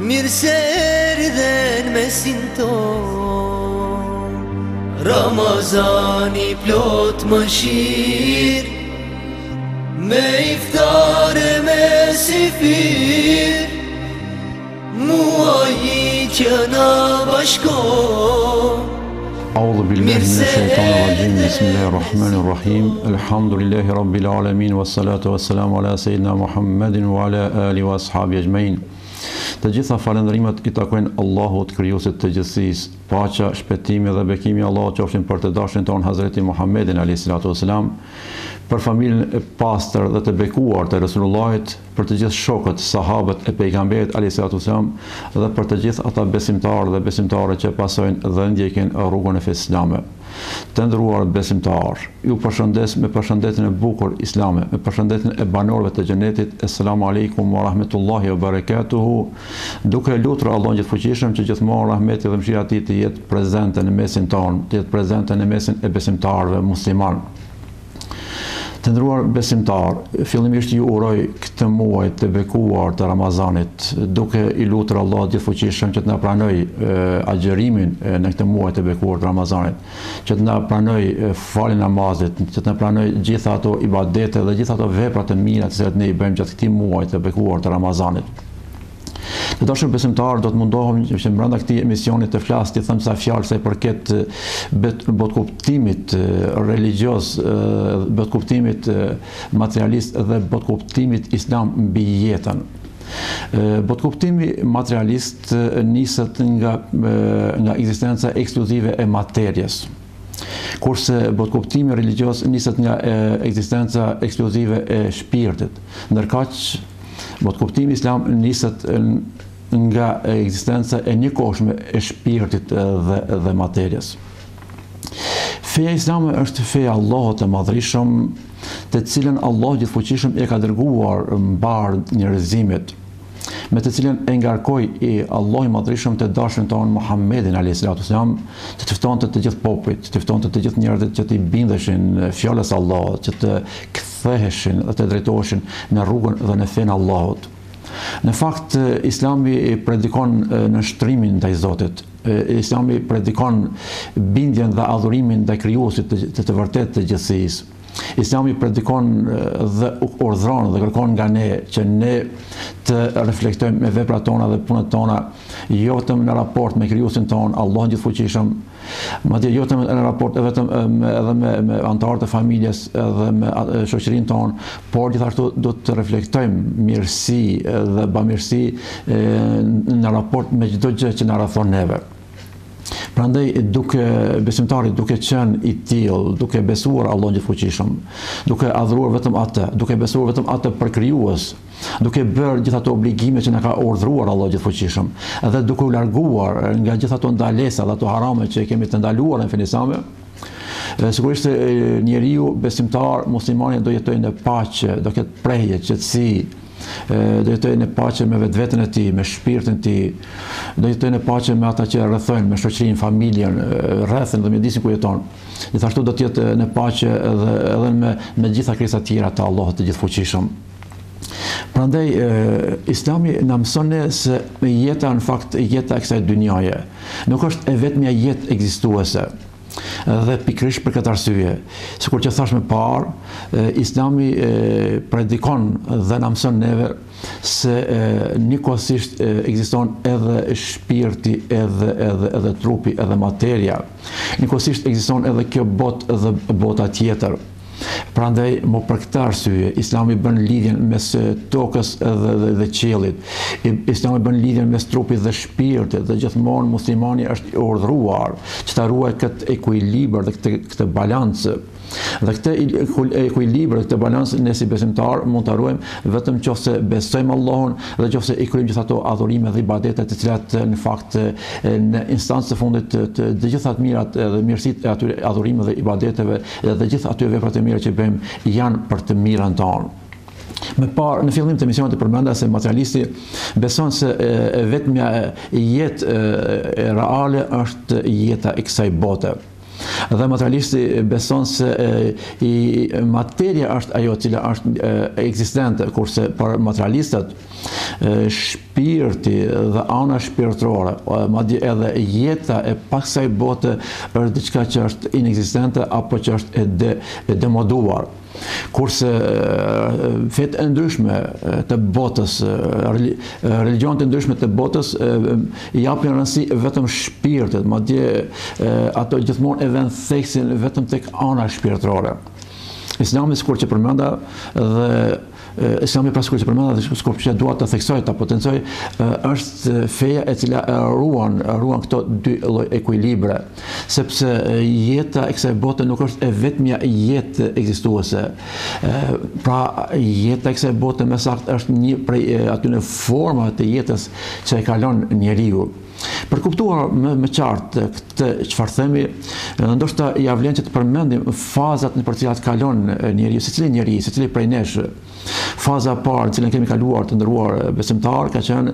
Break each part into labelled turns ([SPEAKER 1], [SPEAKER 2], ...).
[SPEAKER 1] mirë se erdhen mesin ton. Ramazani plot mëshirë, me iftare me sifir, muaji që na bashkon.
[SPEAKER 2] أعوذ بالله من الشيطان الرجيم بسم الله الرحمن الرحيم الحمد لله رب العالمين والصلاة والسلام على سيدنا محمد وعلى آله وأصحابه أجمعين. Të gjitha falënderimet I takojnë Allahut, krijuesit të gjithësisë. Paqja, shpëtimi dhe bekimi I Allahut qofshin për të dashurin ton Hazreti Muhammedin alayhis salatu wassalam, për familjen e pastër dhe të bekuar të Resulullahit, për të gjithë shokët, sahabët e pejgamberit alayhis salatu wassalam dhe për të gjithë ata besimtarë dhe besimtare që pasojnë dhe ndjekin rrugën e fesë islame. Të nderuar besimtarë, ju përshëndes me përshëndetjen e bukur islame, me përshëndetjen e banorëve të xhenetit. Assalamu alaikum wa rahmetullahi wa barakatuhu. Duke lutur Allahun gjithfuqishëm që gjithmonë rahmeti dhe mëshira e Tij të jetë prezente në mesin tonë, të jetë prezente në mesin e besimtarëve musliman. Të nderuar besimtar, fillimisht ju uroj këtë muaj të bekuar të Ramazanit, duke I lutur Allah gjithfuqishëm që të na pranoj agjërimin në këtë muaj të bekuar të Ramazanit, që të na pranoj faljen e namazit, që të na pranoj gjitha ato ibadete dhe gjitha ato vepra të mira të cilat ne I bëjmë gjatë këtij muaji të bekuar të Ramazanit. Të dashur besimtar, do të mundohem që brenda këtij emisioni të flas, të them sa fjalë sa I përket botkuptimit religjioz, botkuptimit materialist dhe botkuptimit islam mbi jetën. Botkuptimi materialist niset nga ekzistenca ekskluzive e materjes, kurse botkuptimi religjioz niset nga ekzistenca ekskluzive e shpirtit, ndërkaq botkuptimi islam niset nga ekzistenca e njëkohshme e shpirtit dhe materjes. Feja islame është feja Allahut të Madhërisëm, të cilën Allahu gjithfuqishëm e ka dërguar mbar njerëzimit, me të cilën e ngarkoi Allahu I Madhërisëm të dashurin ton Muhammedin alayhis salatu wassalam, që të ftonte të gjithë popujt, të ftonte të gjithë njerëzit që të bindeshin fjalës së Allahut, që të ktheheshin dhe të drejtoheshin në rrugën dhe në fenë Allahut. Në fakt, Islami predikon nështrimin ndaj Zotit. Islami predikon bindjen dhe adhurimin ndaj krijuesit të vërtet të gjithësisë. Islami predikon dhe urdhëron dhe kërkon nga ne që ne të reflektojmë me veprat tona dhe punët tona, jo vetëm në raport me krijuesin ton, Allahun gjithfuqishëm, madje jo vetëm në raport vetëm edhe me anëtarët e familjes dhe me shoqërinë tonë, por gjithashtu do të reflektojmë mirësi dhe bamirësi në raport me çdo gjë që na rrethon neve. Prandaj besimtari duke qenë I tillë, duke besuar Allahun gjithfuqishëm, duke adhuruar vetëm atë, duke besuar vetëm atë për krijues, duke bërë gjithë ato obligime që na ka urdhëruar Allahu gjithfuqishëm, edhe duke u larguar nga gjithë ato ndalesa dhe ato harame që kemi të ndaluar në fenë islame, sigurisht njeriu besimtar muslimani do jetojë në paqe, do ketë prehje, qetësi, do jetojë në paqe me vetveten e tij, me shpirtin e tij, do jetojë në paqe me ata që e rrethojnë, me shoqërinë, familjen, rrethin dhe mjedisin ku jeton. Gjithashtu do të jetë në paqe edhe me gjitha krijesat tjera të Allahut të gjithfuqishëm. Prandaj Islami na mëson se jeta në fakt jeta e kësaj dynjaje nuk është e vetmja jetë ekzistuese. Dhe pikërisht për këtë arsye, sikur që thash më parë, Islami predikon dhe na mëson neve se njëkohësisht ekziston edhe shpirti, edhe trupi, edhe materja. Njëkohësisht ekziston edhe kjo botë dhe bota tjetër. Prandaj, për këtë arsye, Islami bën lidhjen mes tokës dhe qiellit. Islami bën lidhjen mes trupit dhe shpirtit, dhe gjithmonë muslimani është I urdhëruar që ta ruajë këtë ekuilibër dhe këtë balancë. Dhe këtë ekuilibër, këtë balancë ne si besimtar mund ta ruajmë vetëm nëse besojmë Allahun dhe nëse I kryejmë gjithë ato adhurime dhe ibadete të cilat në fakt në instancë të fundit të gjitha të mirat dhe mirësitë e atyre adhurimeve dhe ibadeteve dhe gjithë atyre veprat e mira që bëjmë janë për të mirën tonë. Në fillim të emisionit përmenda se materialisti beson se vetmja jetë reale është jeta e kësaj bote. Dhe materialisti beson se materia është ajo cila është ekzistente, kurse për materialistët shpirti dhe ana shpirtërore, madje edhe jeta e pasaj bote është diçka që është inekzistente apo që është e demoduar. Kurse fetë e ndryshme të botës, religionet e ndryshme të botës japin rëndësi vetëm shpirtit, madje ato gjithmonë e vënë theksin vetëm tek ana shpirtërore. Islami sikur që përmenda dhe Islami pra sikur që përmenda dhe sikur që dua të theksoj, të potencoj, është feja e cila ruan këto dy lloj ekuilibre, sepse jeta e kësaj bote nuk është e vetmja jetë ekzistuese. Pra jeta e kësaj bote me saktë është një prej atyre formave të jetës që e kalon njeriu. Për kuptuar më qartë këtë çfarë themi, ndoshta ja vlen që të përmendim fazat në për cilat kalon njeriu, secili prej nesh. Faza e parë, cilën kemi kaluar të nderuar besimtar, ka qenë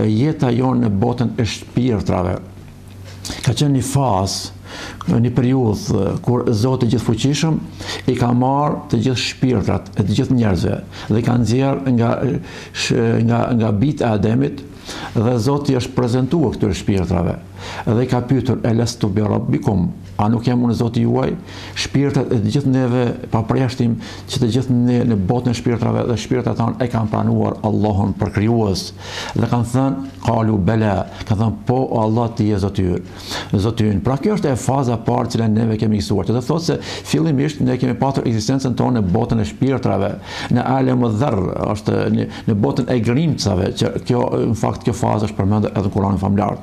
[SPEAKER 2] jeta jonë në botën e shpirtrave. Ka qenë një fazë, një periudhë kur Zoti i Gjithfuqishëm i ka marrë të gjithë shpirtrat e të gjithë njerëzve dhe i ka nxjerrë nga bita e Ademit, dhe Zoti është prezantuar këtyre shpirtrave dhe i ka pyetur elestu bi rabbikum, a nuk jam unë Zoti juaj? Shpirtrat e të gjithë neve pa përjashtim që të gjithë ne në botën e shpirtrave dhe shpirtrat tanë e kanë pranuar Allahun për krijues dhe kanë thënë qalu bela, kanë thënë po Allah ti je Zoti ynë. Pra kjo është e faza e parë që neve kemi ekzistuar. Do të thotë se fillimisht ne kemi pasur ekzistencën tonë në botën e shpirtrave, në alem dharr, është në botën e grimcave, që kjo në fakt kjo fazë është përmendur edhe në Kur'anin famlar.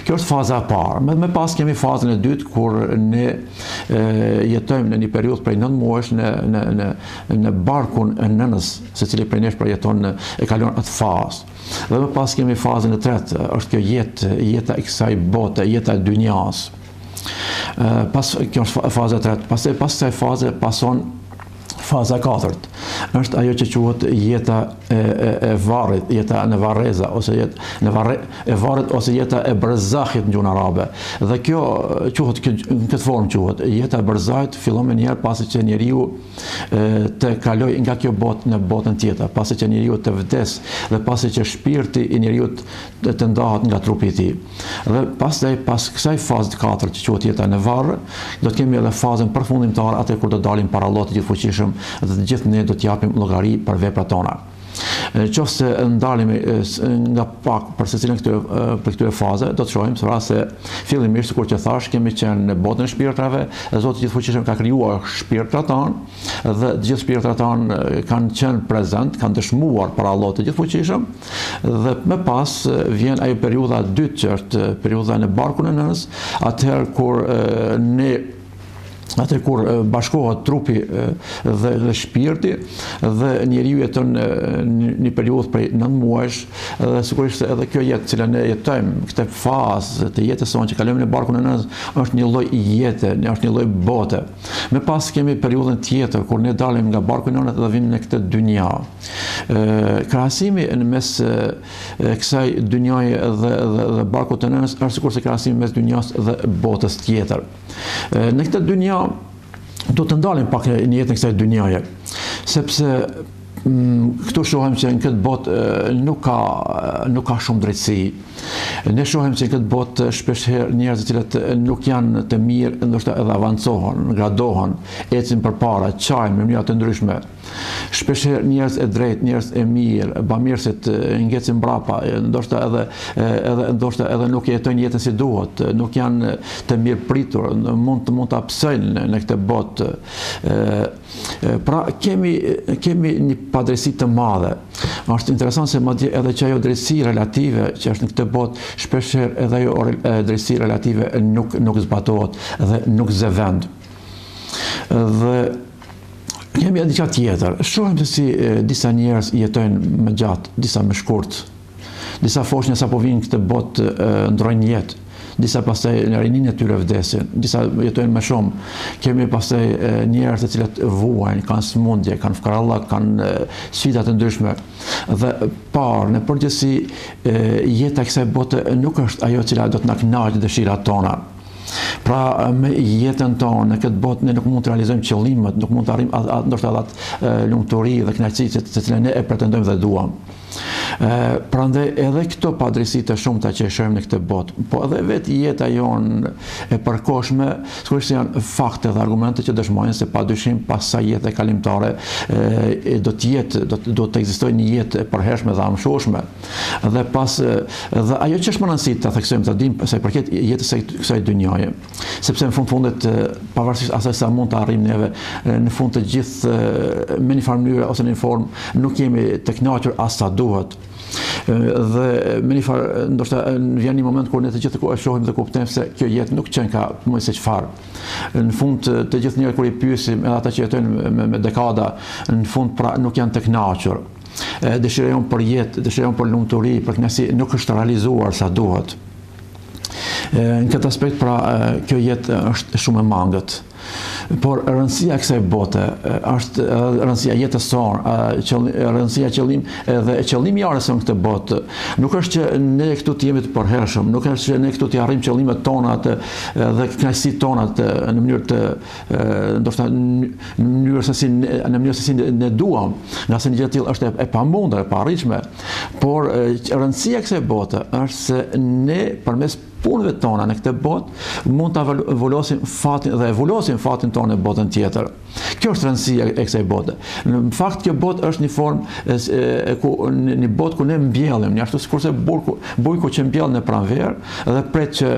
[SPEAKER 2] Kjo është faza e parë. Më pas kemi fazën e dytë kur ne jetojmë në një periudhë prej 9 muajsh në barkun e nënës, secili prej nesh e kalon atë fazë. Dhe më pas kemi fazën e tretë, është kjo jeta e kësaj bote, jeta e dynjas. Kjo është faza e tretë. Pas kësaj faze pason faza e katërt. Është ajo që quhet jeta e varrit, jeta në varreza ose e varrit ose jeta e barzahit në gjuhën arabe. Dhe kjo quhet në këtë formë quhet jeta e barzahit, fillon me njëherë pasi që njeriu të kaloj nga kjo botë në botën tjetër, pasi që njeriu të vdes dhe pasi që shpirti i njeriu të ndahet nga trupi i tij. Dhe pastaj pas kësaj faze të katërt që quhet jeta në varr, do të kemi edhe fazën përfundimtare atë kur do dalim para Allahut të Gjithfuqishëm dhe të gjithë ne do t'japim llogari për veprat tona. Qofse ndalim nga pak për secilën këtyre faze, do të shohim se fillimisht sikur që thash kemi qenë në botën e shpirtrave, dhe Zoti i Gjithfuqishëm ka krijuar shpirtrat tanë dhe të gjithë shpirtrat tanë kanë qenë prezent, kanë dëshmuar para Allahut të Gjithfuqishëm, dhe më pas vjen ajo periudha e dytë që është periudha në barkun e nënës, atëherë kur bashkohet trupi dhe shpirti dhe njeriu jeton një periudhë prej 9 muajsh, dhe sigurisht edhe kjo jetë që ne jetojmë, këtë fazë të jetës sonë që kalojmë në barkun e nënës, është një lloj jete, është një lloj bote. Me pas kemi periudhën tjetër kur ne dalim nga barku i nënës dhe vim në këtë dynja. Krahasimi në mes kësaj dynjaje dhe barkut të nënës është sikur se krahasimi mes dynjas dhe botës tjetër. Në këtë dynja do të ndalim pak në jetën e kësaj dynjaje, sepse këtu shohim që në këtë botë nuk ka shumë drejtësi. Ne shohim që në këtë botë shpeshherë njerëz të cilët nuk janë të mirë, ndoshta edhe avancohen, gradohen, ecin përpara, çajnë në mënyra të ndryshme. Shpeshherë njerëz e drejtë, njerëz e mirë, bamirësit ngecin mbrapa, ndoshta edhe nuk jetojnë jetën si duhet, nuk janë të mirë pritur, mund të hapsojnë në këtë botë. Pra kemi një padrejtësi të madhe. Është interesant se madje edhe që ajo drejtësi relative që është në këtë botë, shpeshherë edhe ajo drejtësi relative nuk zbatohet dhe nuk zë vend. Dhe kemi edhe diçka tjetër. Shohim se si disa njerëz jetojnë më gjatë, disa më shkurt. Disa foshnjë sapo vinë në këtë botë ndrojnë jetë. Disa pastaj në rinin e tyre vdesin, disa jetojnë më shumë. Kemi pastaj njerëz të cilët vuajnë, kanë smundje, kanë fkarallak, kanë sfida të ndryshme. Dhe në përgjithësi jeta e kësaj bote nuk është ajo që do të na kënaqë dëshirat tona. Pra me jetën tonë në këtë botë ne nuk mund të realizojmë qëllimet, nuk mund të arrijmë ndoshta atë lumturi dhe kënaqësi të cilën ne e pretendojmë dhe duam. Prandaj edhe këto padrejësi të shumta që e shohim në këtë botë, po edhe vetë jeta jonë e përkohshme, sigurisht janë fakte dhe argumente që dëshmojnë se padyshim pas sa jetë kalimtare do të ekzistojë një jetë e përhershme dhe amshueshme. Dhe dhe ajo që është më rëndësishme ta theksojmë, ta dimë sa i përket jetës së kësaj dynjaje, sepse në fundet pavarësisht asaj sa mund të arrijmë neve, në fund të gjithë me një farë mënyrë ose në një formë nuk jemi të kënaqur as sa duhet. Dhe me një farë ndoshta vjen një moment kur ne të gjithë e shohim dhe kuptojmë se kjo jetë nuk qenë ka më se çfarë. Në fund të gjithë njerëzit kur i pyesim edhe ata që jetojnë me dekada, në fund pra nuk janë të kënaqur. Dëshirojnë për jetë, dëshirojnë për lumturi, për kënaqësi, nuk është realizuar sa duhet. Në këtë aspekt pra kjo jetë është shumë e mangët. Por rëndësia e kësaj bote është rëndësia jetës sonë, rëndësia edhe qëllimi i arës në këtë botë. Nuk është që ne këtu të jemi të përhershëm, nuk është që ne këtu të arrijmë qëllimet tona dhe kënaqësitë tona në mënyrë të ndoshta në mënyrë se si ne duam, nga se një gjë e tillë është e pamundur, e paarritshme. Por rëndësia e kësaj bote është se ne përmes punëve tona në këtë botë mund ta evoluosim fatin dhe evoluosim fatin tonë në botën tjetër. Kjo është rëndësia e kësaj bote. Në fakt kjo botë është një formë një botë ku ne mbjellim, ashtu sikurse bujku që mbjell në pranverë dhe pret që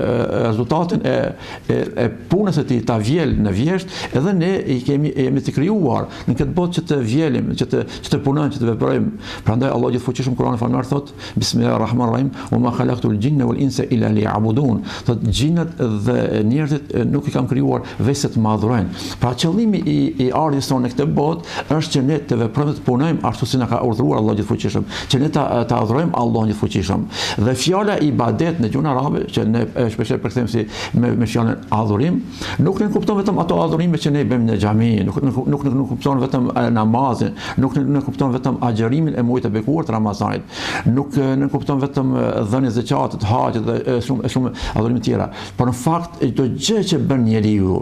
[SPEAKER 2] rezultatin e punës së tij ta vjel në vjesht, edhe ne jemi të krijuar në këtë botë që të vjelim, që të punojmë, që të veprojmë. Prandaj Allah gjithfuqishëm Kur'ani falëndar thot: Bismillahirrahmanirrahim, wa ma khalaqtul jinna wal insa illa liya'budun. Thot gjinat dhe njerëzit nuk i kam krijuar veç se të më adhurojnë. Pra qëllimi i ardhjes tonë në këtë botë është që ne të veprojmë, të punojmë ashtu si na ka urdhëruar Allah gjithfuqishëm, që ne ta adhurojmë Allahun gjithfuqishëm. Dhe fjala ibadet në gjuhën arabe, që ne shpesh e përkthejmë si me fjalën adhurim, nuk ne kupton vetëm ato adhurime që ne bëjmë në xhami, nuk kupton vetëm namazin, nuk ne kupton vetëm agjërimin e muajit të bekuar të Ramazanit, nuk ne kupton vetëm dhënien e zakatit, haxhit dhe shumë adhurime tjera. Por në fakt çdo gjë që bën njeriu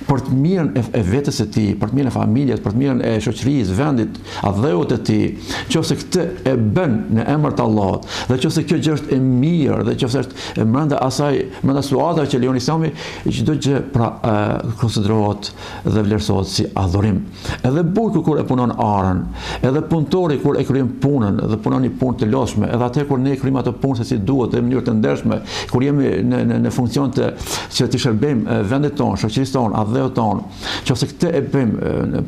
[SPEAKER 2] për të mirën e vetes së tij, për të mirën e familjes, për të mirën e shoqërisë, vendit, dheut të tij, nëse këtë e bën në emër të Allahut, dhe nëse kjo gjë është e mirë, dhe nëse është brenda asaj, brenda situatave që lejon Islami, çdo gjë pra konsiderohet dhe vlerësohet si adhurim. Edhe bujku kur e punon arën, edhe punëtori kur e kryen punën dhe punon një punë të lodhshme, edhe atë kur ne kryejmë atë punë si duhet, në mënyrë të ndershme, kur jemi në funksion që të shërbejmë vendit tonë, shoqërisë tonë, dheut tonë, nëse këtë e bëjmë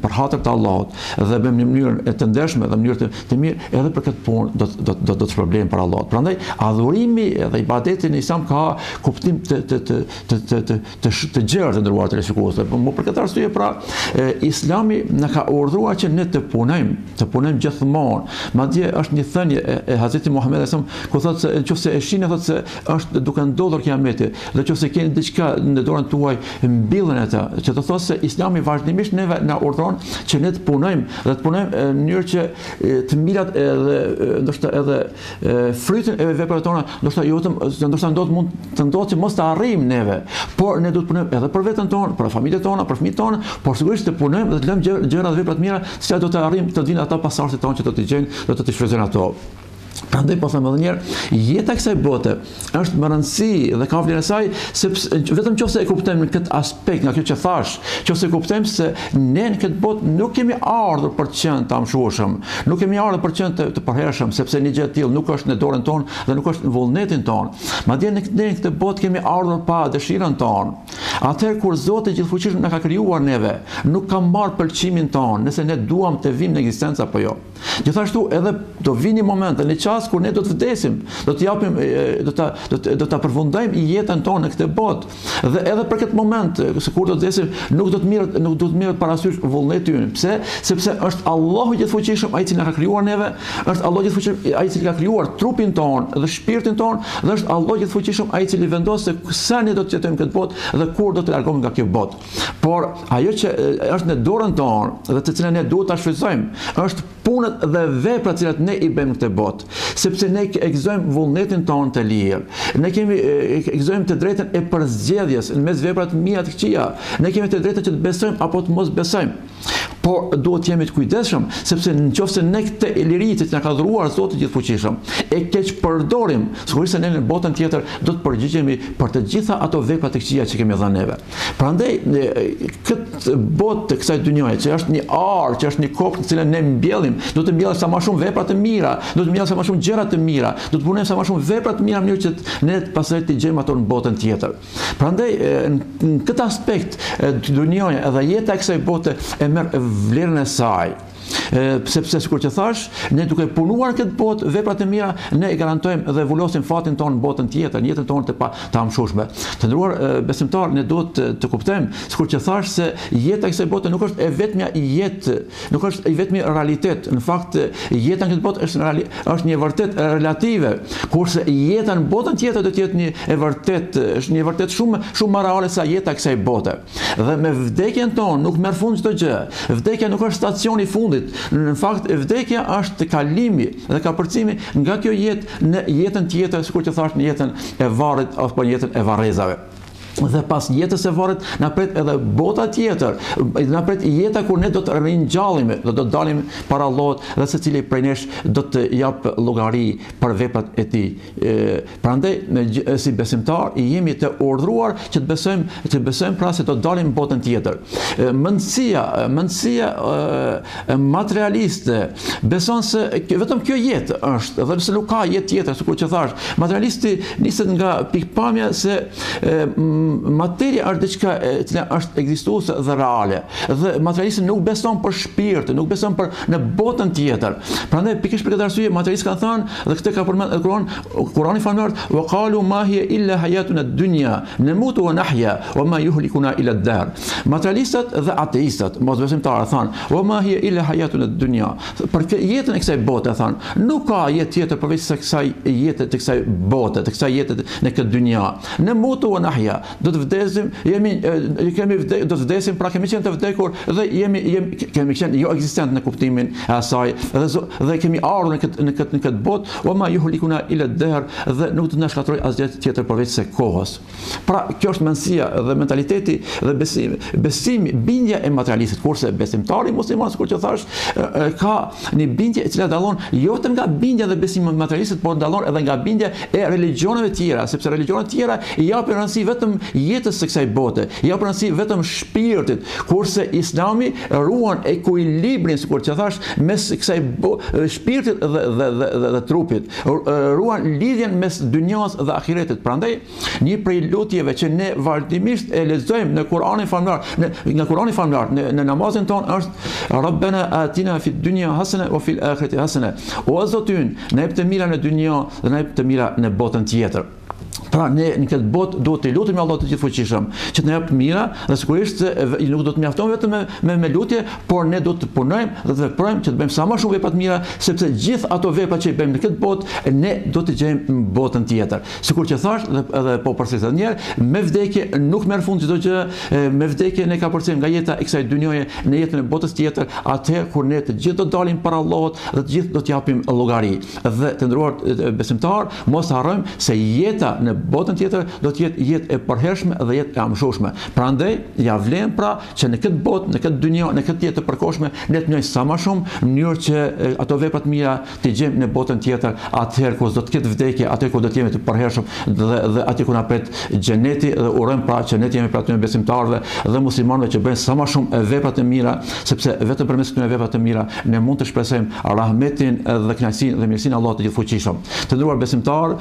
[SPEAKER 2] për hatër të Allahut dhe bëjmë në mënyrë të ndershme dhe në mënyrë të mirë, edhe për këtë punë do të shpërblejmë për Allahut. Prandaj adhurimi dhe ibadeti në Islam ka kuptim të gjerë të ndëruar televizikues. Për këtë arsye pra Islami na ka urdhëruar që ne të punojmë gjithmonë. Madje është një thënie e Hazreti Muhamedit sallallahu alaihi wasallam ku thotë se nëse e shihni thotë se është duke ndodhur kiameti dhe nëse keni diçka në dorën tuaj mbillën atë, që të thotë se Islami vazhdimisht neve na urdhëron që ne të punojmë dhe të punojmë në mënyrë që të mirat edhe ndoshta edhe frytin e veprave tona, ndoshta mund të ndodhë që mos të arrijmë neve, por ne duhet të punojmë edhe për veten tonë, për familjen tonë, për fëmijët tonë, por sigurisht të punojmë dhe të lëmë gjëra dhe vepra të mira, siç do të arrijmë të vinë ata pasardhësit tonë që do të gjejnë, do të shfrytëzojnë ato. Prandaj po them edhe një herë, jeta e kësaj bote është me rëndësi dhe ka vlerën e saj, sepse vetëm nëse e kuptojmë në këtë aspekt, nga kjo që thash, nëse kuptojmë se ne në këtë botë nuk kemi ardhur për të qenë të amshueshëm, nuk kemi ardhur për të qenë të përhershëm, sepse një gjë e tillë nuk është në dorën tonë dhe nuk është në vullnetin tonë. Madje ne në këtë botë kemi ardhur pa dëshirën tonë. Atëherë kur Zoti gjithfuqishëm na ka krijuar neve, nuk ka marrë pëlqimin tonë, nëse ne duam të vimë në ekzistencë apo jo. Gjithashtu edhe do vini momente në çast kur ne do të vdesim, do të japim do ta përfundojmë jetën tonë në këtë botë. Dhe edhe për këtë moment, se kur do të vdesim, nuk do të mirët parasysh vullneti ynë. Pse? Sepse është Allahu gjithfuqishëm ai i cili na ka krijuar neve, është Allahu gjithfuqishëm ai i cili ka krijuar trupin tonë dhe shpirtin tonë, dhe është Allahu gjithfuqishëm ai i cili vendos se sa ne do të jetojmë këtë botë dhe kur do të largohemi nga kjo botë. Por ajo që është në dorën tonë dhe të cilën ne duhet ta shfrytëzojmë, është punët dhe veprat që ne i bëjmë në këtë botë, sepse ne ekzojmë vullnetin tonë të lirë. Ne ekzojmë të drejtën e përzgjedhjes në mes veprave të mira të këqija. Ne kemi të drejtën që të besojmë apo të mos besojmë. Por duhet jemi të kujdesshëm, sepse nëse ne këtë liri që na ka dhuruar Zoti i Gjithfuqishëm e keq përdorim, sigurisht se ne në botën tjetër do të përgjigjemi për të gjitha ato vepra të këqija që kemi dhënë neve. Prandaj këtë botë të kësaj dynjaje, që është një arë, që është një kokë në cilën ne mbjellim, do të mbjellim sa më shumë vepra të mira, do të mbjellim sa më shumë gjëra të mira, do të punojmë sa më shumë vepra të mira në mënyrë që ne pastaj të gjejmë ato në botën tjetër. Prandaj në këtë aspekt dynjaja edhe jeta e kësaj bote e merr vlerën e saj. Sepse sikur që thash, ne duke punuar këtë botë veprat e mira, ne i garantojmë dhe vulosim fatin tonë në botën tjetër, në jetën tonë të amshueshme. Të nderuar besimtar, ne duhet të kuptojmë, sikur që thash, se jeta e kësaj bote nuk është e vetmja jetë, nuk është i vetmi realitet. Në fakt, jeta në këtë botë është një vërtet relative, kurse jeta në botën tjetër do të jetë është një vërtet shumë më reale se jeta e kësaj bote. Dhe me vdekjen tonë nuk merr fund çdo gjë. Vdekja nuk është stacioni i fundit. Në fakt, vdekja është kalimi dhe kapërcimi nga kjo jetë në jetën tjetër, sikur që thash, në jetën e varrit apo në jetën e varrezave. Dhe pas jetës e varrit na pret edhe bota tjetër, na pret jeta kur ne do të ringjallemi, do të dalim para Allahut dhe secili prej nesh do të jap llogari për veprat e tij. Prandaj si besimtar jemi të urdhëruar që të besojmë pra se do të dalim në botën tjetër. Mendësia materialiste beson se vetëm kjo jetë është, dhe nëse nuk ka jetë tjetër, sikur që thash, materialisti niset nga pikpamja se materia është diçka e cila është ekzistuese dhe reale. Dhe materialisti nuk beson për shpirtin, nuk beson për në botën tjetër. Prandaj pikërisht për këtë arsye materialistët kanë thënë, dhe këtë ka përmendur Kurani famlar, wa qalu ma hiya illa hayatuna ad-dunya namutu wa nahya wa ma yuhlikuna illa ad-dahr. Materialistët dhe ateistët, mosbesimtarët thonë, wa ma hiya illa hayatuna ad-dunya. Për jetën e kësaj bote thonë, nuk ka jetë tjetër përveç se kësaj jete të kësaj bote, të kësaj jete në këtë dynja. Namutu wa nahya. Do të vdesim, do të vdesim, pra kemi qenë të vdekur dhe kemi qenë jo ekzistent në kuptimin e asaj dhe kemi ardhur në këtë botë, wa ma yuhlikuna ila ad-dahr, dhe nuk do të na shkatërroj asgjë tjetër përveç se kohës. Pra kjo është mendësia dhe mentaliteti dhe besimi, bindja e materialistit, kurse besimtari musliman, sikur që thash, ka një bindje e cila dallon jo vetëm nga bindja dhe besimi materialistit, por dallon edhe nga bindja e religioneve tjera, sepse religionet tjera i japin rëndësi vetëm jetës së kësaj bote, japin rëndësi vetëm shpirtit, kurse Islami ruan ekuilibrin, sikur që thash, mes kësaj shpirtit dhe trupit, ruan lidhjen mes dynjas dhe ahiretit. Prandaj një prej lutjeve që ne vazhdimisht e lexojmë në Kur'anin famlar, në namazin ton është Rabbana atina fid dunya hasana wa fil akhirati hasana. O Zoti ynë, na jep të mira në dynjë dhe na jep të mira në botën tjetër. Pra ne në këtë botë duhet të lutemi Allahut të Gjithfuqishëm që të na jap të mira, dhe sigurisht nuk do të mjafton vetëm me lutje, por ne do të punojmë dhe të veprojmë që të bëjmë sa më shumë vepra të mira, sepse gjithë ato vepra që i bëjmë në këtë botë ne do të gjejmë në botën tjetër. Sikur që thash edhe po përsëris edhe një herë, me vdekje nuk merr fund çdo gjë, me vdekje ne kapërcim nga jeta e kësaj dynjoje në jetën e botës tjetër, atëherë kur ne të gjithë do dalim para Allahut dhe të gjithë do të japim llogari. Dhe të nderuar besimtar, mos harrojmë se jeta në botën tjetër do të jetë jetë e përhershme dhe jetë e amshueshme. Prandaj ja vlen pra që në këtë botë, në këtë dynjë, në këtë jetë të përkohshme, ne të njëjmë sa më shumë në mënyrë që ato vepra të mira të gjejmë në botën tjetër, atëherë kur do të ketë vdekje, atëherë kur do të jemi të përhershëm dhe aty ku na pret xheneti, dhe urojmë pra që ne të jemi për aty besimtarëve dhe muslimanëve që bëjnë sa më shumë vepra të mira, sepse vetëm përmes këtyre veprave të mira ne mund të shpresojmë rahmetin dhe kënaqësinë dhe mirësinë e Allahut të Gjithfuqishëm. Të nderuar besimtar,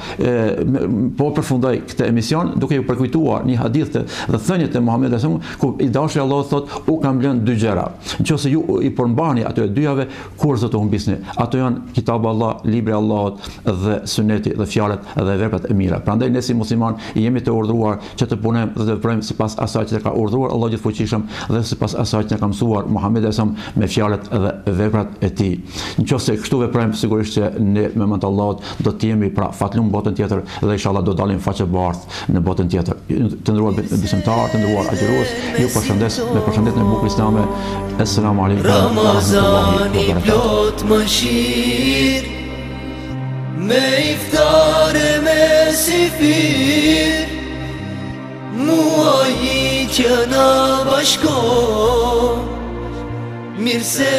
[SPEAKER 2] po përfundoj këtë emision duke ju përkujtuar një hadith dhe thënjet e Muhamedit sallallahu alaihi wasallam, ku i dashuri i Allahut thotë, u kam lënë dy gjëra. Nëse ju i përmbani ato dyjave, kur do të humbisni? Ato janë kitabu Allah, libri i Allahut dhe suneti dhe fjalët dhe veprat e mira. Prandaj ne si musliman jemi të urdhëruar që të punojmë dhe të veprojmë sipas asaj që ka urdhëruar Allahu i Gjithfuqishëm dhe sipas asaj që ka mësuar Muhamedi sallallahu alaihi wasallam me fjalët dhe veprat e tij. Nëse kështu veprojmë, sigurisht që ne me mend të Allahut do të jemi pra fatlum botën tjetër dhe inshallah do dalim faqe bardhë në botën tjetër. Të nderuar besimtarë, të nderuar agjërues, ju përshëndes me përshëndetjen e bukur islame. Assalamu alaikum wa rahmatullahi wa barakatuh.
[SPEAKER 1] Plot mëshir, me iftare me sifir, muaji që na bashko, mirë se